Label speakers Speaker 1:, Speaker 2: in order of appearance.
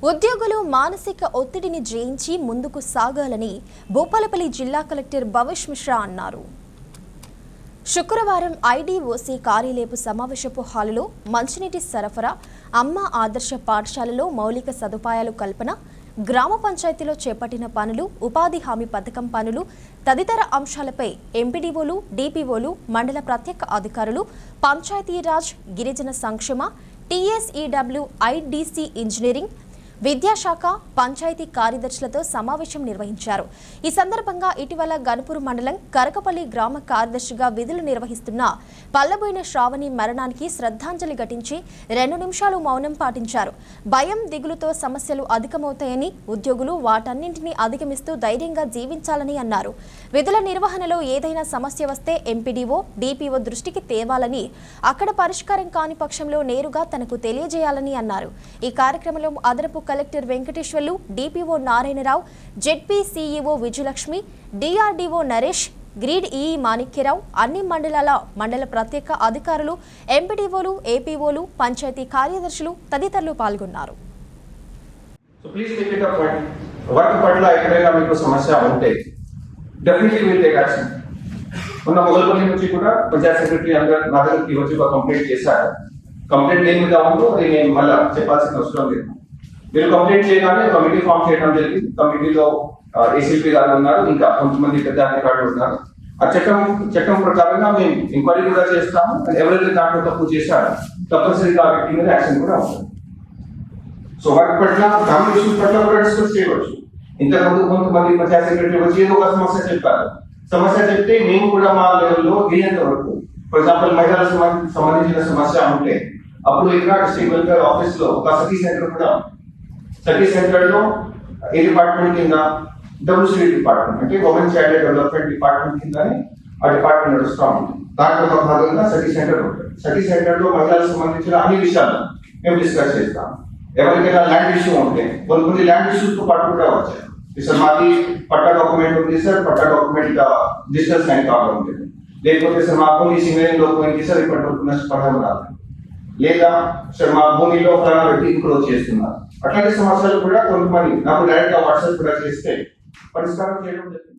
Speaker 1: ఉద్యోగులు మానసిక ఒత్తిడిని జయించి ముందుకు సాగాలని భూపాలపల్లి జిల్లా కలెక్టర్ భవేష్ మిశ్రా అన్నారు. శుక్రవారం ఐడీఓసీ కార్యాలయపు సమావేశపు హాలులో మంచినీటి సరఫరా, అమ్మ ఆదర్శ పాఠశాలలో మౌలిక సదుపాయాలు కల్పన, గ్రామ పంచాయతీలో చేపట్టిన పనులు, ఉపాధి హామీ పథకం పనులు తదితర అంశాలపై ఎంపీడీఓలు, డీపీఓలు, మండల ప్రత్యేక అధికారులు, పంచాయతీరాజ్, గిరిజన సంక్షేమ, టీఎస్ఈడబ్ల్యూ, ఐడీసీ ఇంజనీరింగ్, విద్యాశాఖ, పంచాయతీ కార్యదర్శులతో సమావేశం నిర్వహించారు. ఈ సందర్భంగా ఇటీవల గణపూర్ మండలం కరకపల్లి గ్రామ కార్యదర్శిగా విధులు నిర్వహిస్తున్న పల్లబోయిన శ్రావణి మరణానికి శ్రద్ధాంజలి ఘటించి 2 నిమిషాలు మౌనం పాటించారు. భయం, దిగులుతో సమస్యలు అధికమవుతాయని, ఉద్యోగులు వాటన్నింటినీ అధిగమిస్తూ ధైర్యంగా జీవించాలని అన్నారు. విధుల నిర్వహణలో ఏదైనా సమస్య వస్తే ఎంపీడీఓ, డీపీఓ దృష్టికి తేవాలని, అక్కడ పరిష్కారం కాని పక్షంలో నేరుగా తనకు తెలియజేయాలని అన్నారు. ఈ కార్యక్రమంలో అదనపు collector Venkateswarlu, DPO Narayana Rao, ZP CEO Vijayalakshmi, DRDO Naresh, గ్రీడ్ ఈఈ మాణిక్యరావు, అన్ని మండలాల మండల ప్రత్యేక అధికారులు, ఎంపీడీఓలు, ఏపీఓలు, పంచాయతీ కార్యదర్శులు తదితరులు పాల్గొన్నారు.
Speaker 2: కంప్లైంట్ ఏమి కావాలో అది నేను మళ్ళీ చెప్పాల్సిన అవసరం లేదు. మీరు కంప్లైంట్ చేయగానే కమిటీ ఫామ్ చేయడం జరిగింది. కమిటీలో ఏసీపీ గారు ఉన్నారు, ఇంకా కొంతమంది పెద్ద అధికారులు ఉన్నారు. ఆ చట్టం ప్రకారంగా మేము ఎంక్వైరీ కూడా చేస్తాము. ఎవరైతే దాంట్లో తప్పు చేశారో తప్పనిసరిగా ఆ వ్యక్తి మీద యాక్షన్ కూడా ఉంటుంది. సో వాటి పట్ల ఫ్యామిలీ ఇష్యూస్ పట్ల కూడా డిస్కస్ చేయవచ్చు. ఇంతకుముందు కొంతమంది పంచాయతీ సెక్రటరీ వచ్చి ఏదో ఒక సమస్య చెప్పారు. సమస్య చెప్తే మేము కూడా మా లెవెల్లో వీలైనంత వరకు, ఫర్ ఎగ్జాంపుల్ మహిళలకు సంబంధించిన సమస్య ఉంటే అప్పుడు ఇక్కడ డిస్ట్రిక్ట్ వెల్ఫేర్ ఆఫీస్ లో ఒక సఖీ సెంటర్ కూడా, సఖీ సెంటర్ లో ఏ డిపార్ట్మెంట్ కింద డబ్ల్యూసీ డిపార్ట్మెంట్ అంటే ఉమెన్ చైల్డ్ డెవలప్మెంట్ డిపార్ట్మెంట్ కిందని ఆ డిపార్ట్మెంట్ నడుస్తూ ఉంటుంది. దాంట్లో ఒక భాగంగా సఖీ సెంటర్ ఉంటుంది. సఖీ సెంటర్ లో మహిళలకు సంబంధించిన అన్ని విషయాలు మేము డిస్కస్ చేస్తాం. ఎవరికైనా ల్యాండ్ ఇష్యూ ఉంటే కొన్ని ల్యాండ్ ఇష్యూస్ తో పాటు కూడా వచ్చాయి. సార్ మాది పట్టా డాక్యుమెంట్ ఉంది సార్, పట్టా డాక్యుమెంట్ డిజిటల్ సైన్ కావాలి ఉంటుంది. లేకపోతే సార్ మా భూమి సింగరేణిలో పోయింది సార్, ఇప్పటి నష్టపడడం రాదు. లేదా సార్ మా భూమిలో ఫలానా వ్యక్తి ఇంక్రోచ్ చేస్తున్నారు. అట్లాంటి సమస్యలు కూడా కొంతమంది నాకు డైరెక్ట్ గా వాట్సాప్ కూడా చేస్తే పరిష్కారం చేయడం జరుగుతుంది.